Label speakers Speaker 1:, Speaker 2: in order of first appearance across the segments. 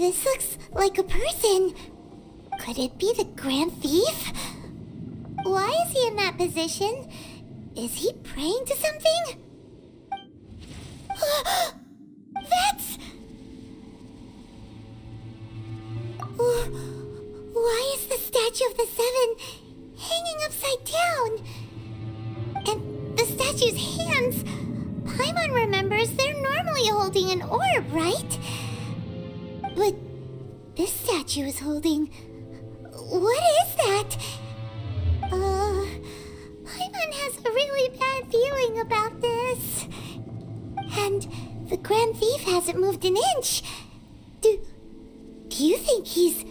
Speaker 1: This looks like a person. Could it be the Grand Thief? Why is he in that position? Is he praying to something? That's... Why is the statue of the Seven hanging upside down? And the statue's hands... Paimon remembers they're normally holding an orb, right? But this statue is holding... What is that? Paimon has a really bad feeling about this. And the Grand Thief hasn't moved an inch. Do you think he's...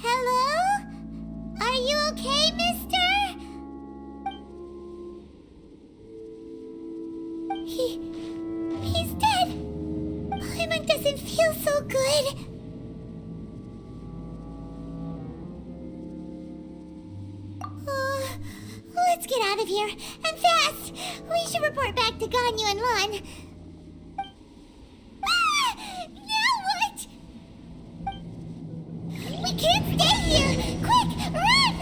Speaker 1: Hello? Are you okay, mister? He's dead. Paimon doesn't feel so good. Let's get out of here, and fast! We should report back to Ganyu and Lon. Now what? We can't stay here! Quick, run!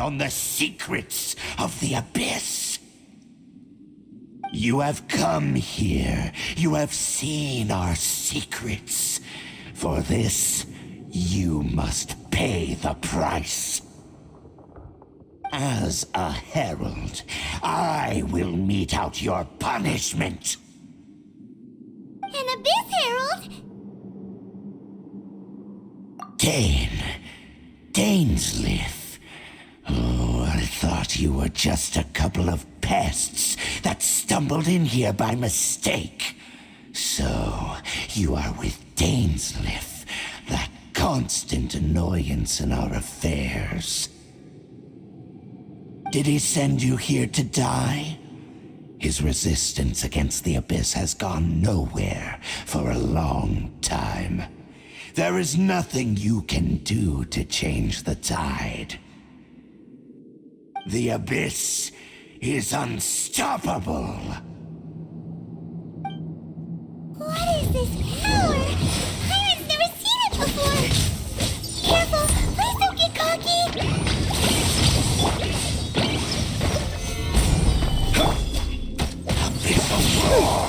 Speaker 2: On the secrets of the Abyss. You have come here. You have seen our secrets. For this, you must pay the price. As a herald, I will mete out your punishment.
Speaker 1: An Abyss Herald?
Speaker 2: Dainsleif. Oh, I thought you were just a couple of pests that stumbled in here by mistake. So, you are with Dainsleif, that constant annoyance in our affairs. Did he send you here to die? His resistance against the Abyss has gone nowhere for a long time. There is nothing you can do to change the tide. The Abyss is unstoppable.
Speaker 1: What is this power? Pirate's never seen it before. Careful, please don't get cocky.
Speaker 2: Abyssal roar.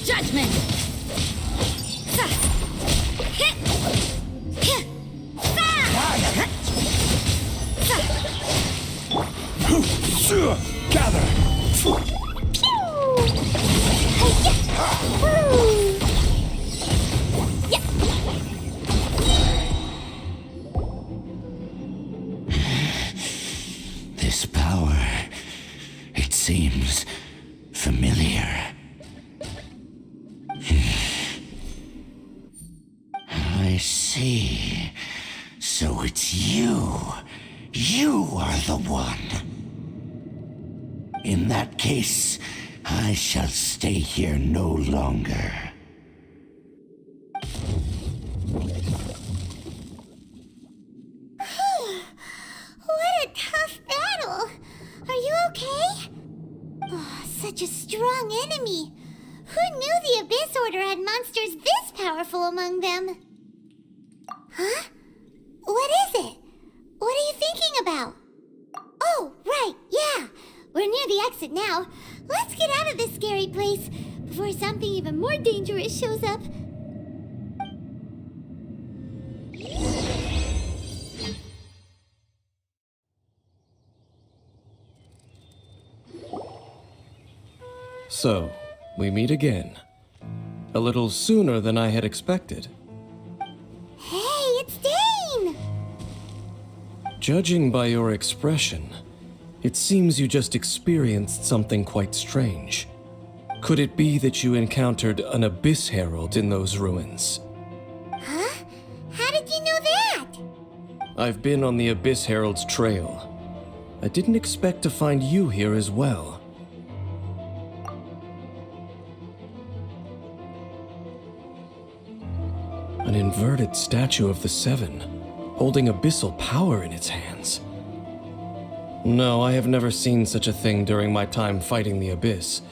Speaker 3: Judgment.
Speaker 2: Gather! This power, it seems familiar. I see. So it's you. You are the one. In that case, I shall stay here no longer.
Speaker 1: What a tough battle. Are you such a strong enemy. Who knew the Abyss Order had monsters this powerful among them? Huh? What is it? What are you thinking about? Oh, right, yeah. We're near the exit now. Let's get out of this scary place before something even more dangerous shows up.
Speaker 4: So, we meet again. A little sooner than I had expected.
Speaker 1: Hey, it's Dane!
Speaker 4: Judging by your expression, it seems you just experienced something quite strange. Could it be that you encountered an Abyss Herald in those ruins?
Speaker 1: Huh? How did you know that?
Speaker 4: I've been on the Abyss Herald's trail. I didn't expect to find you here as well. An inverted statue of the Seven, holding abyssal power in its hands. No, I have never seen such a thing during my time fighting the Abyss,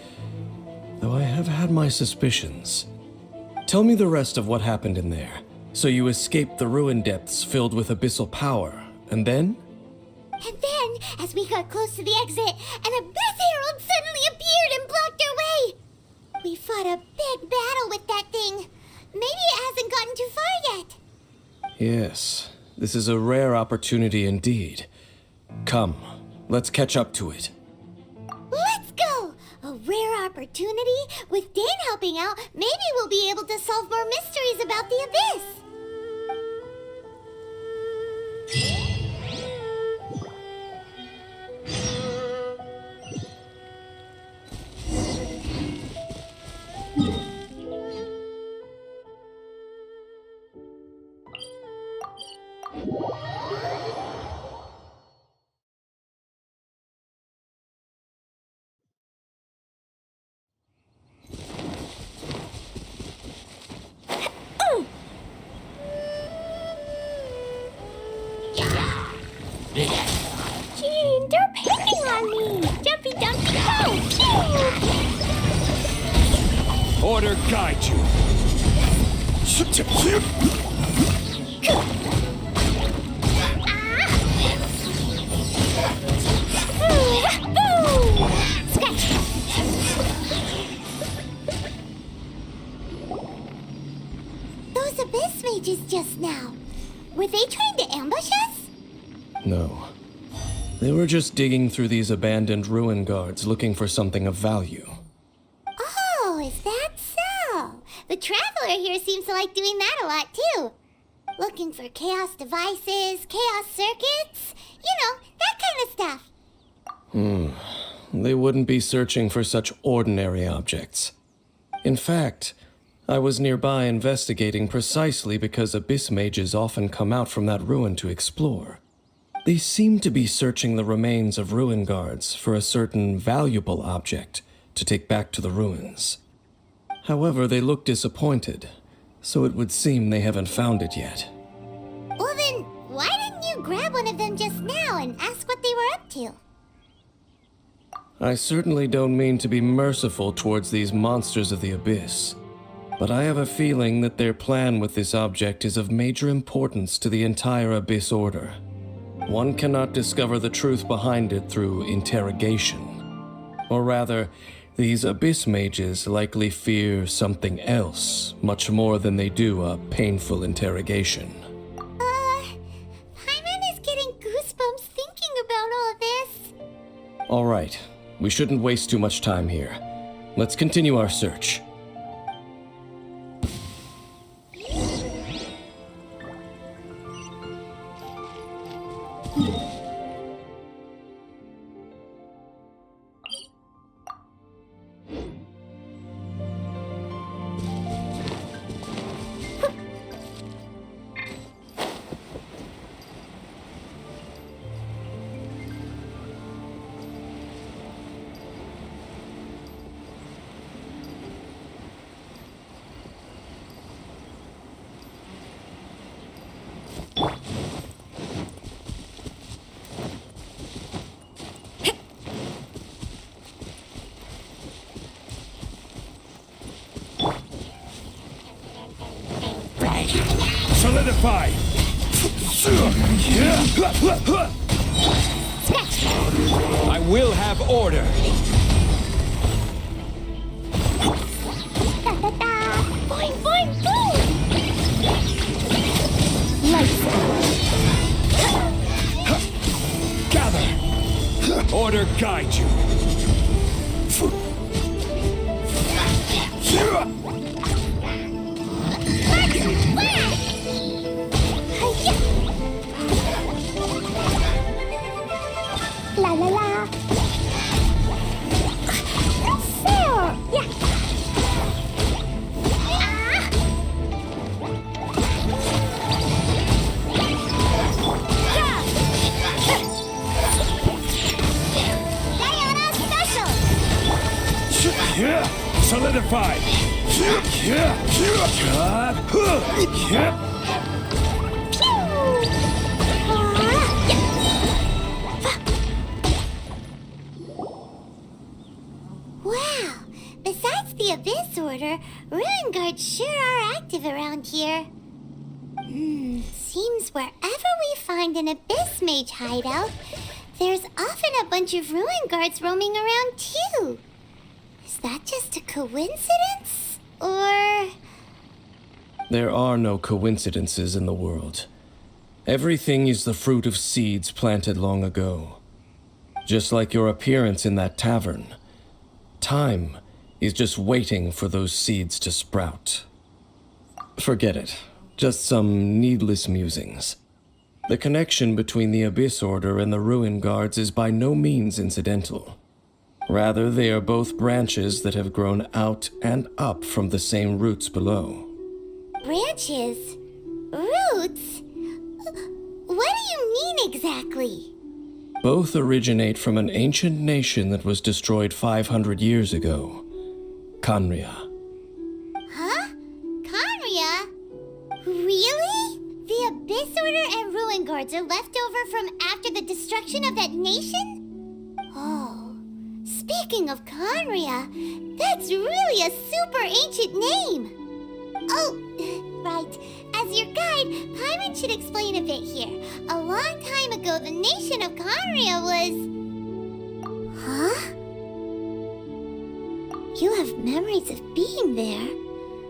Speaker 4: though I have had my suspicions. Tell me the rest of what happened in there. So you escaped the ruin depths filled with abyssal power, and then?
Speaker 1: And then, as we got close to the exit, an Abyss Herald suddenly appeared and blocked our way! We fought a big battle with that thing. Maybe it hasn't gotten too far yet.
Speaker 4: Yes, this is a rare opportunity indeed. Come, let's catch up to it.
Speaker 1: Let's go! A rare opportunity? With Dane helping out, maybe we'll be able to solve more mysteries about the Abyss. Gene, they're picking on me! Jumpy dumpy go! Pew!
Speaker 5: Order guide you.
Speaker 1: Those Abyss mages just now. Were they trying to ambush us?
Speaker 4: No. They were just digging through these abandoned ruin guards looking for something of value.
Speaker 1: Oh, is that so? The Traveler here seems to like doing that a lot too. Looking for chaos devices, chaos circuits, that kind of stuff.
Speaker 4: They wouldn't be searching for such ordinary objects. In fact, I was nearby investigating precisely because Abyss mages often come out from that ruin to explore. They seem to be searching the remains of ruin guards for a certain valuable object to take back to the ruins. However, they look disappointed, so it would seem they haven't found it yet.
Speaker 1: Well then, why didn't you grab one of them just now and ask what they were up to?
Speaker 4: I certainly don't mean to be merciful towards these monsters of the Abyss, but I have a feeling that their plan with this object is of major importance to the entire Abyss Order. One cannot discover the truth behind it through interrogation. Or rather, these Abyss mages likely fear something else, much more than they do a painful interrogation.
Speaker 1: Paimon is getting goosebumps thinking about all of this.
Speaker 4: All right, we shouldn't waste too much time here. Let's continue our search.
Speaker 5: solidified! I will have order!
Speaker 1: Boing, boing, boom! Lights
Speaker 5: Gather! Order guide you!
Speaker 1: La la la. Fair. Yeah. Diana special.
Speaker 5: Solidified!
Speaker 1: Wow! Besides the Abyss Order, Ruin Guards sure are active around here. Seems wherever we find an Abyss Mage hideout, there's often a bunch of Ruin Guards roaming around too. Is that just a coincidence? Or...
Speaker 4: There are no coincidences in the world. Everything is the fruit of seeds planted long ago. Just like your appearance in that tavern. Time is just waiting for those seeds to sprout. Forget it. Just some needless musings. The connection between the Abyss Order and the Ruin Guards is by no means incidental. Rather, they are both branches that have grown out and up from the same roots below.
Speaker 1: branches? Roots? What do you mean exactly?
Speaker 4: Both originate from an ancient nation that was destroyed 500 years ago. Khaenri'ah.
Speaker 1: Huh? Khaenri'ah? Really? The Abyss Order and Ruin Guards are left over from after the destruction of that nation? Oh, speaking of Khaenri'ah, that's really a super ancient name. Oh, right. As your guide, Paimon should explain a bit here. A long time ago, the nation of Khaenri'ah was... Huh? You have memories of being there.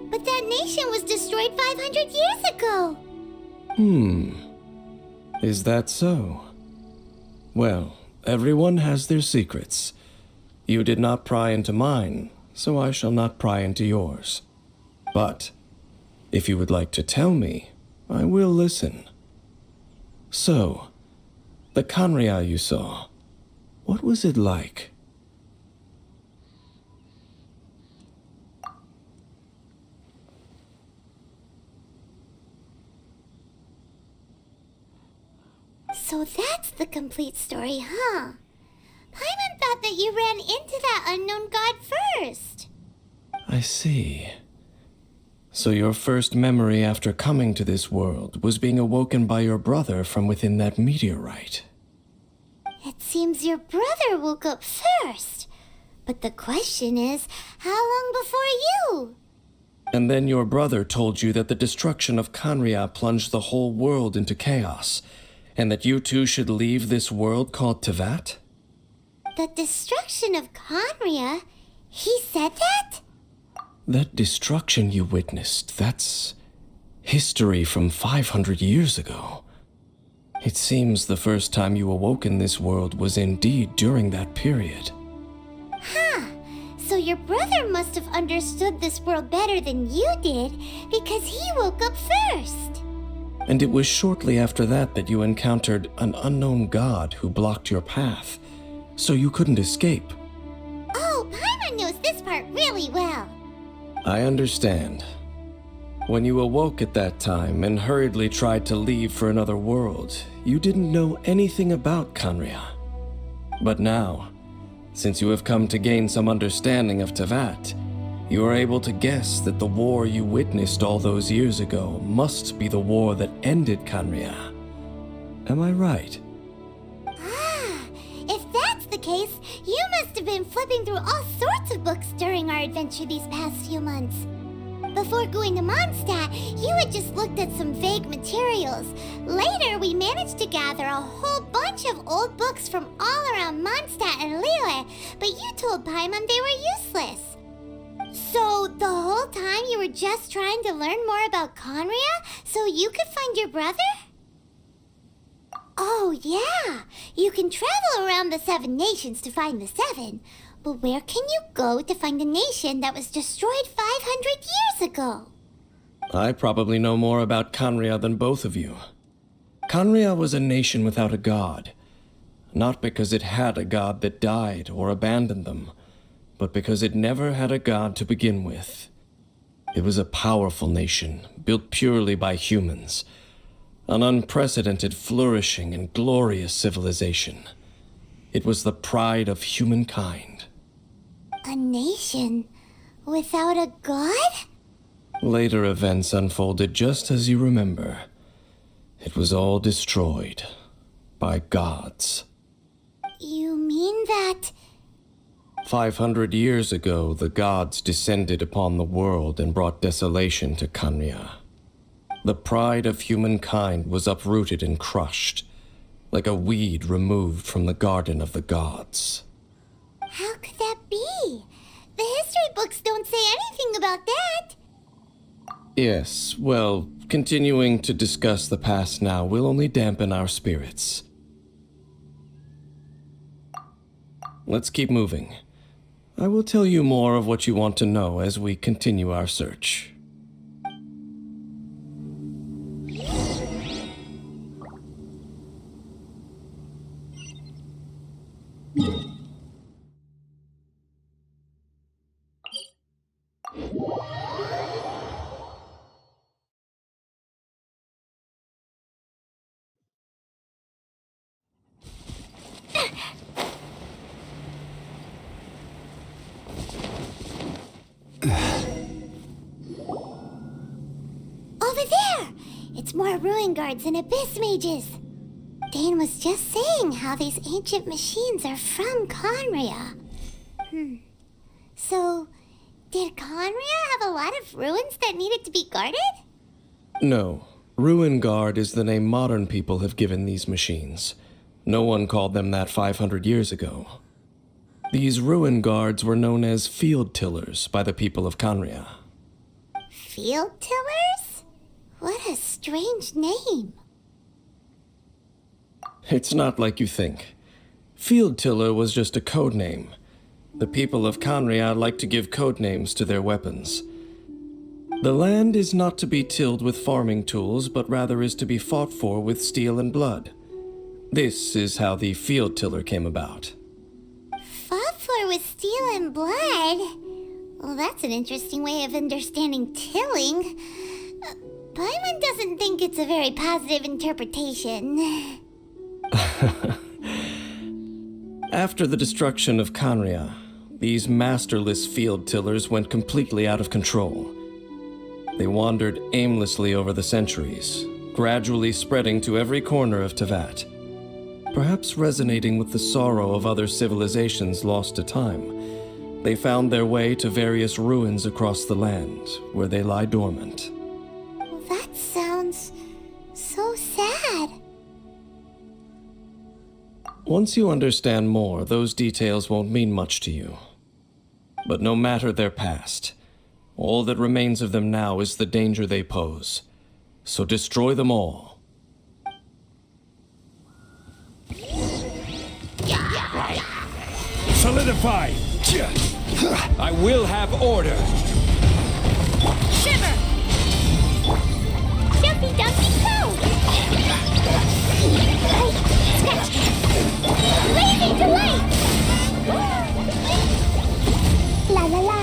Speaker 1: But that nation was destroyed 500 years ago.
Speaker 4: Is that so? Well, everyone has their secrets. You did not pry into mine, so I shall not pry into yours. But if you would like to tell me, I will listen. So, the Khaenri'ah you saw, what was it like?
Speaker 1: So that's the complete story, huh? Paimon thought that you ran into that unknown god first.
Speaker 4: I see. So your first memory after coming to this world was being awoken by your brother from within that meteorite.
Speaker 1: It seems your brother woke up first. But the question is, how long before you?
Speaker 4: And then your brother told you that the destruction of Khaenri'ah plunged the whole world into chaos, and that you two should leave this world called Teyvat?
Speaker 1: The destruction of Khaenri'ah? He said that?
Speaker 4: That destruction you witnessed, that's history from 500 years ago. It seems the first time you awoke in this world was indeed during that period.
Speaker 1: Huh. So your brother must have understood this world better than you did, because he woke up first.
Speaker 4: And it was shortly after that that you encountered an unknown god who blocked your path, so you couldn't escape.
Speaker 1: Oh, Paimon knows this part really well.
Speaker 4: I understand. When you awoke at that time and hurriedly tried to leave for another world, you didn't know anything about Khaenri'ah. But now, since you have come to gain some understanding of Teyvat, you are able to guess that the war you witnessed all those years ago must be the war that ended Khaenri'ah. Am I right?
Speaker 1: Ah, if that's the case, you must have been flipping through all sorts of books during our adventure these past few months. Before going to Mondstadt, you had just looked at some vague materials. Later, we managed to gather a whole bunch of old books from all around Mondstadt and Liyue, but you told Paimon they were useless. So, the whole time you were just trying to learn more about Conria so you could find your brother? Oh, yeah. You can travel around the 7 nations to find the 7. But where can you go to find a nation that was destroyed 500 years ago?
Speaker 4: I probably know more about Conria than both of you. Conria was a nation without a god. Not because it had a god that died or abandoned them, but because it never had a god to begin with. It was a powerful nation, built purely by humans. An unprecedented, flourishing, and glorious civilization. It was the pride of humankind.
Speaker 1: A nation without a god?
Speaker 4: Later events unfolded just as you remember. It was all destroyed by gods.
Speaker 1: You mean that...
Speaker 4: 500 years ago, the gods descended upon the world and brought desolation to Conria. The pride of humankind was uprooted and crushed, like a weed removed from the garden of the gods.
Speaker 1: How could that be? The history books don't say anything about that.
Speaker 4: Yes, well, continuing to discuss the past now will only dampen our spirits. Let's keep moving. I will tell you more of what you want to know as we continue our search.
Speaker 1: Over there! It's more ruin guards and abyss mages. Dane was just saying how these ancient machines are from Conria. So, did Conria have a lot of ruins that needed to be guarded?
Speaker 4: No. Ruin Guard is the name modern people have given these machines. No one called them that 500 years ago. These Ruin Guards were known as Field Tillers by the people of Conria.
Speaker 1: Field tillers? What a strange name.
Speaker 4: It's not like you think. Field Tiller was just a code name. The people of Conria like to give code names to their weapons. The land is not to be tilled with farming tools, but rather is to be fought for with steel and blood. This is how the Field Tiller came about.
Speaker 1: Fought for with steel and blood? Well, that's an interesting way of understanding tilling. Paimon doesn't think it's a very positive interpretation.
Speaker 4: After the destruction of Conria, these masterless field tillers went completely out of control. They wandered aimlessly over the centuries, gradually spreading to every corner of Teyvat. Perhaps resonating with the sorrow of other civilizations lost to time, they found their way to various ruins across the land, where they lie dormant.
Speaker 1: That sounds so sad.
Speaker 4: Once you understand more, those details won't mean much to you. But no matter their past, all that remains of them now is the danger they pose. So destroy them all.
Speaker 5: Solidify! I will have order!
Speaker 3: Shiver!
Speaker 1: Dumpy Dumpy Go! Blazing Delight! La la la!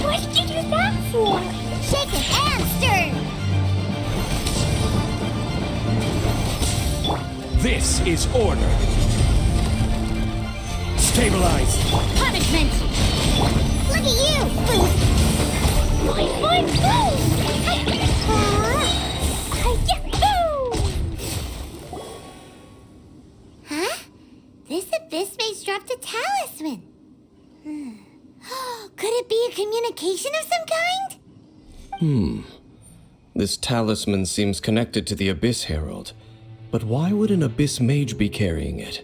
Speaker 1: What did you do that for? Shaken and stirred!
Speaker 5: This is order! Stabilize!
Speaker 3: Punishment!
Speaker 1: Look at you! Boing, boing, boom! Huh? kind?
Speaker 4: This talisman seems connected to the Abyss Herald, but why would an Abyss Mage be carrying it?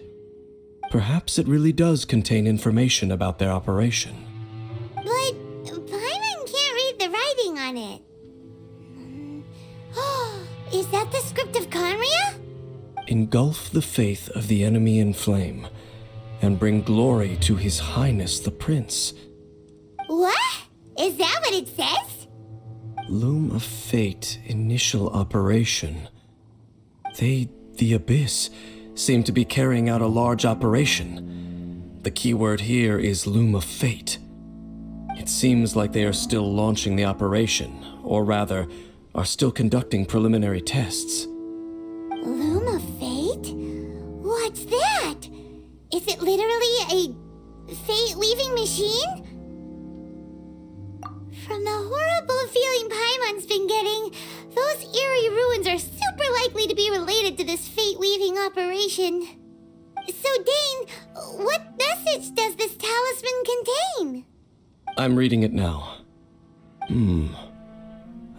Speaker 4: Perhaps it really does contain information about their operation.
Speaker 1: But Paimon can't read the writing on it. Is that the script of Conria?
Speaker 4: Engulf the faith of the enemy in flame, and bring glory to His Highness the Prince.
Speaker 1: What? Is that what it says?
Speaker 4: Loom of Fate, initial operation. They, the Abyss, seem to be carrying out a large operation. The keyword here is Loom of Fate. It seems like they are still launching the operation, or rather, are still conducting preliminary tests.
Speaker 1: Loom of Fate? What's that? Is it literally a fate-weaving machine? From the horrible feeling Paimon's been getting, those eerie ruins are super likely to be related to this fate-weaving operation. So, Dane, what message does this talisman contain?
Speaker 4: I'm reading it now. An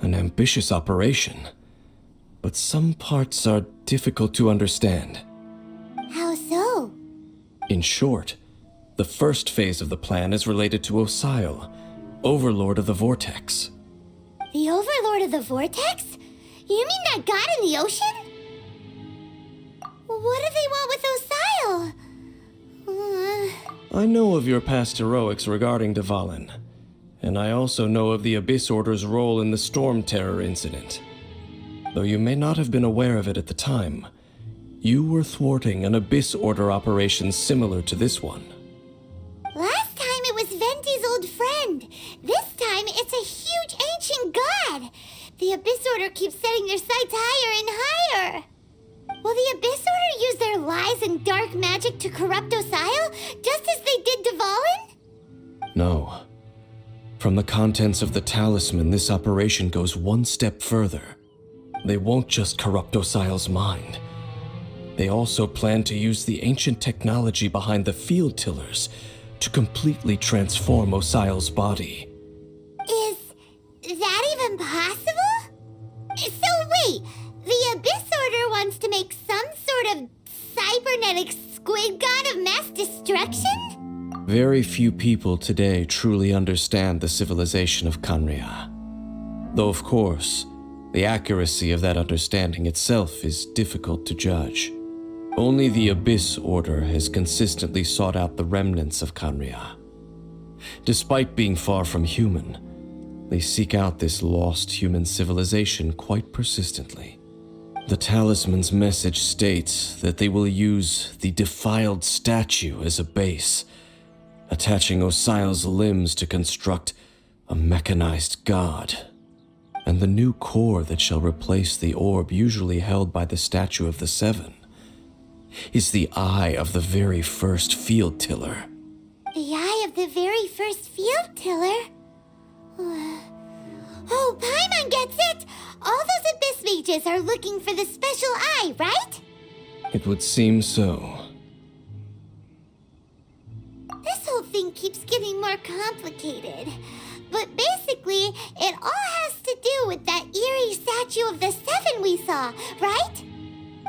Speaker 4: ambitious operation. But some parts are difficult to understand.
Speaker 1: How so?
Speaker 4: In short, the first phase of the plan is related to Osile, Overlord of the Vortex.
Speaker 1: The Overlord of the Vortex? You mean that god in the ocean? What do they want with Osile?
Speaker 4: I know of your past heroics regarding Dvalin, and I also know of the Abyss Order's role in the Storm Terror incident. Though you may not have been aware of it at the time, you were thwarting an Abyss Order operation similar to this one.
Speaker 1: Last time it was Venti's old friend. This time it's a huge ancient god. The Abyss Order keeps setting their sights higher and higher. Will the Abyss Order use their lies and dark magic to corrupt Osile, just as they did Dvalin?
Speaker 4: No. From the contents of the talisman, this operation goes one step further. They won't just corrupt Osile's mind. They also plan to use the ancient technology behind the field tillers to completely transform Osile's body.
Speaker 1: Is that even possible? So wait, the Abyss Order wants to make some sort of cybernetic squid god of mass destruction?
Speaker 4: Very few people today truly understand the civilization of Conria. Though of course, the accuracy of that understanding itself is difficult to judge. Only the Abyss Order has consistently sought out the remnants of Conria. Despite being far from human, they seek out this lost human civilization quite persistently. The talisman's message states that they will use the defiled statue as a base, attaching Osile's limbs to construct a mechanized god. And the new core that shall replace the orb usually held by the Statue of the Seven is the eye of the very first field tiller.
Speaker 1: The eye of the very first field tiller? Oh, Paimon gets it! All those Abyss mages are looking for the special eye, right?
Speaker 4: It would seem so.
Speaker 1: This whole thing keeps getting more complicated. But basically, it all has to do with that eerie Statue of the Seven we saw, right?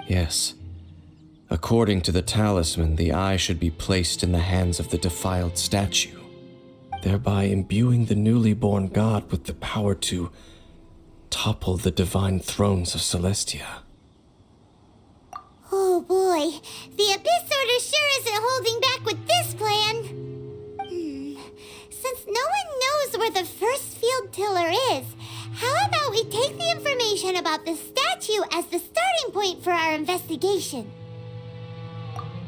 Speaker 4: Yes. According to the talisman, the eye should be placed in the hands of the defiled statue, thereby imbuing the newly born god with the power to topple the divine thrones of Celestia.
Speaker 1: Oh boy, the Abyss Order sure isn't holding back with this plan. Since no one knows where the first field tiller is, how about we take the information about the statue as the starting point for our investigation?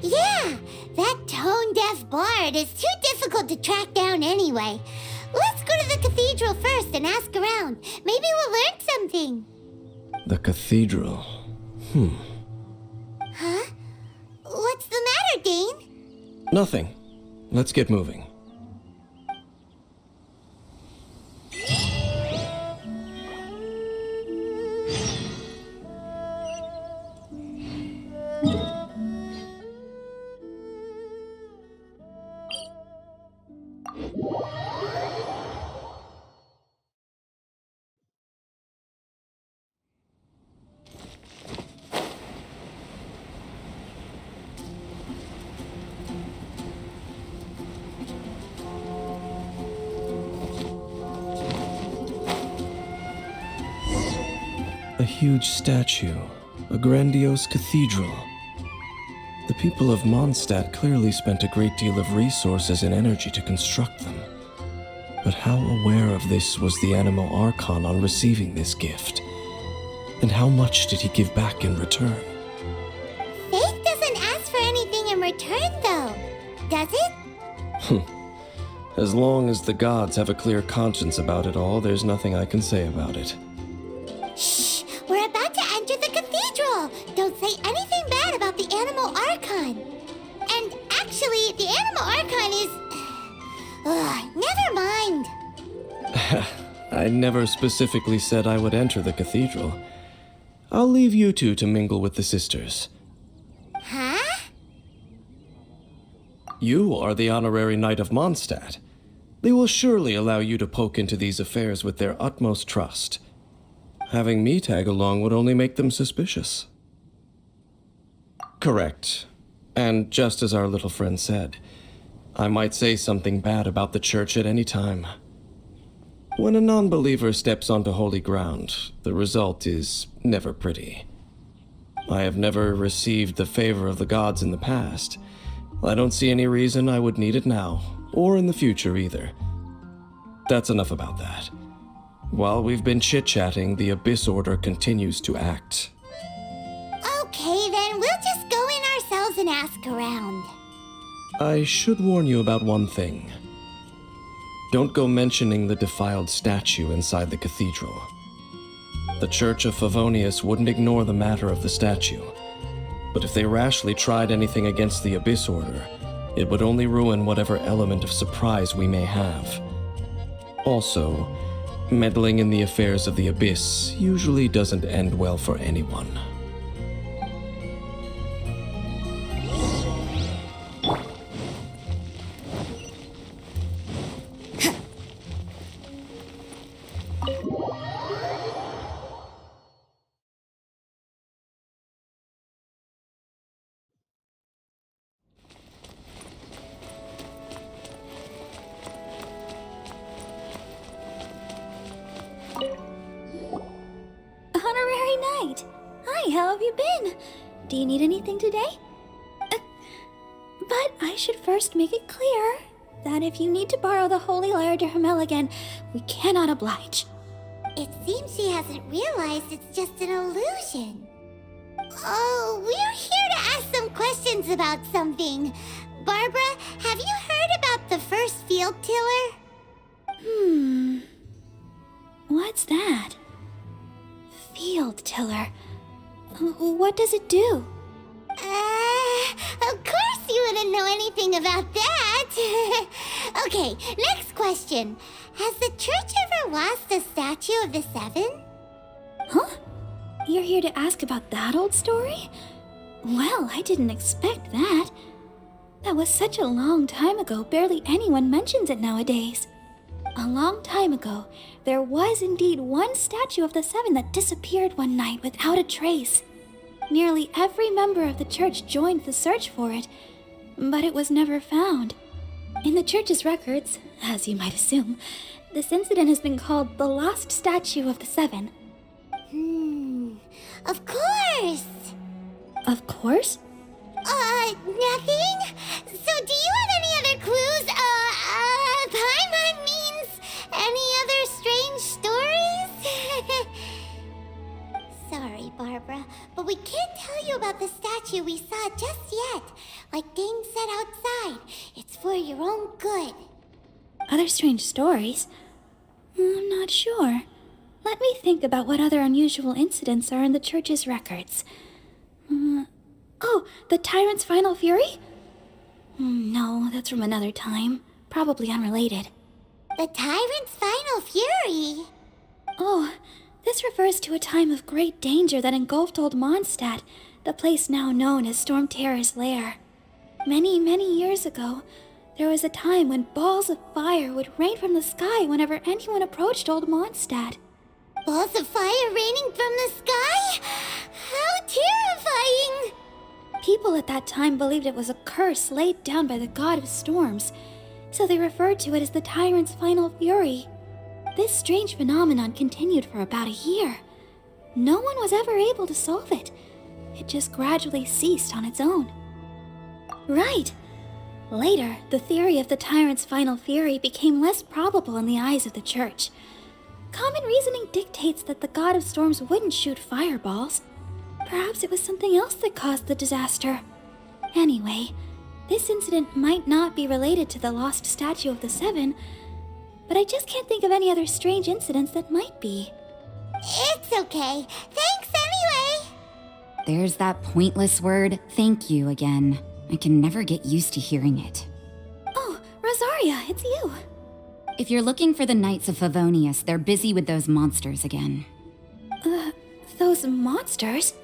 Speaker 1: Yeah, that tone-deaf bard is too difficult to track down anyway. Let's go to the cathedral first and ask around. Maybe we'll learn something.
Speaker 4: The cathedral.
Speaker 1: Huh? What's the matter, Dane?
Speaker 4: Nothing. Let's get moving. A huge statue, a grandiose cathedral. The people of Mondstadt clearly spent a great deal of resources and energy to construct them. But how aware of this was the animal Archon on receiving this gift? And how much did he give back in return?
Speaker 1: Faith doesn't ask for anything in return, though, does it?
Speaker 4: As long as the gods have a clear conscience about it all, there's nothing I can say about it.
Speaker 1: Shh! We're about to enter the cathedral! Don't say anything bad about the animal Archon! And actually, the animal Archon is... never mind!
Speaker 4: I never specifically said I would enter the cathedral. I'll leave you two to mingle with the sisters.
Speaker 1: Huh?
Speaker 4: You are the honorary knight of Mondstadt. They will surely allow you to poke into these affairs with their utmost trust. Having me tag along would only make them suspicious. Correct. And just as our little friend said, I might say something bad about the church at any time. When a non-believer steps onto holy ground, the result is never pretty. I have never received the favor of the gods in the past. I don't see any reason I would need it now, or in the future either. That's enough about that. While we've been chit-chatting, the Abyss Order continues to act.
Speaker 1: Okay, then we'll just go in ourselves and ask around.
Speaker 4: I should warn you about one thing. Don't go mentioning the defiled statue inside the cathedral. The Church of Favonius wouldn't ignore the matter of the statue. But if they rashly tried anything against the Abyss Order, it would only ruin whatever element of surprise we may have. Also, meddling in the affairs of the Abyss usually doesn't end well for anyone.
Speaker 6: Honorary Knight! Hi, how have you been? Do you need anything today? But I should first make it clear that if you need to borrow the Holy Lyre to Hermel again, we cannot oblige.
Speaker 1: It seems she hasn't realized it's just an illusion. Oh, we're here to ask some questions about something. Barbara, have you heard about the first field tiller?
Speaker 6: What's that? Field tiller. What does it do?
Speaker 1: Of course you wouldn't know anything about that. Okay, next question. Has the church ever lost a statue of the Seven?
Speaker 6: Huh? You're here to ask about that old story? Well, I didn't expect that. That was such a long time ago, barely anyone mentions it nowadays. A long time ago, there was indeed one statue of the Seven that disappeared one night without a trace. Nearly every member of the church joined the search for it, but it was never found. In the church's records, as you might assume, this incident has been called the Lost Statue of the Seven.
Speaker 1: Of course.
Speaker 6: Of course?
Speaker 1: Nothing? So do you have any other clues? Paimon means any other strange stories? Sorry, Barbara, but we can't tell you about the statue we saw just yet. Like Dane said outside, it's for your own good.
Speaker 6: Other strange stories? I'm not sure. Let me think about what other unusual incidents are in the church's records. Oh, the Tyrant's Final Fury? No, that's from another time. Probably unrelated.
Speaker 1: The Tyrant's Final Fury?
Speaker 6: Oh, this refers to a time of great danger that engulfed old Mondstadt, the place now known as Storm Terror's lair. Many, many years ago, there was a time when balls of fire would rain from the sky whenever anyone approached old Mondstadt.
Speaker 1: Balls of fire raining from the sky? How terrifying!
Speaker 6: People at that time believed it was a curse laid down by the god of storms, so they referred to it as the Tyrant's Final Fury. This strange phenomenon continued for about a year. no one was ever able to solve it. It just gradually ceased on its own. Right. Later, the theory of the tyrant's final fury became less probable in the eyes of the church. Common reasoning dictates that the god of storms wouldn't shoot fireballs. Perhaps it was something else that caused the disaster. Anyway, this incident might not be related to the lost statue of the Seven, but I just can't think of any other strange incidents that might be.
Speaker 1: It's okay. Thanks anyway.
Speaker 7: There's that pointless word, thank you, again. I can never get used to hearing it.
Speaker 6: Oh, Rosaria, it's you.
Speaker 7: If you're looking for the Knights of Favonius, they're busy with those monsters again.
Speaker 6: Those monsters?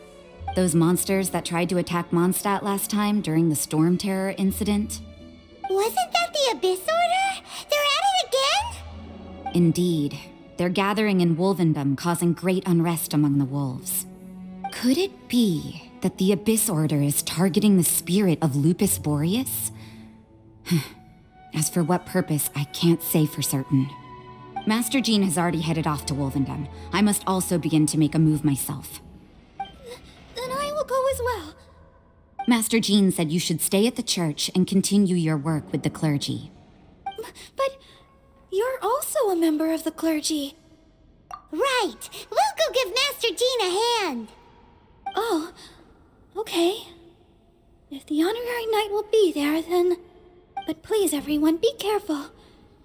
Speaker 7: Those monsters that tried to attack Mondstadt last time during the Storm Terror incident?
Speaker 1: Wasn't that the Abyss Order? They're at it again?
Speaker 7: Indeed. They're gathering in Wolvendom, causing great unrest among the wolves. Could it be that the Abyss Order is targeting the spirit of Lupus Boreas? As for what purpose, I can't say for certain. Master Jean has already headed off to Wolvendom. I must also begin to make a move myself.
Speaker 6: Then I will go as well.
Speaker 7: Master Jean said you should stay at the church and continue your work with the clergy.
Speaker 6: But you're also a member of the clergy.
Speaker 1: Right. We'll go give Master Jean a hand.
Speaker 6: Oh, okay. If the honorary knight will be there, then... But please, everyone, be careful.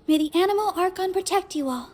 Speaker 6: May the animal Archon protect you all.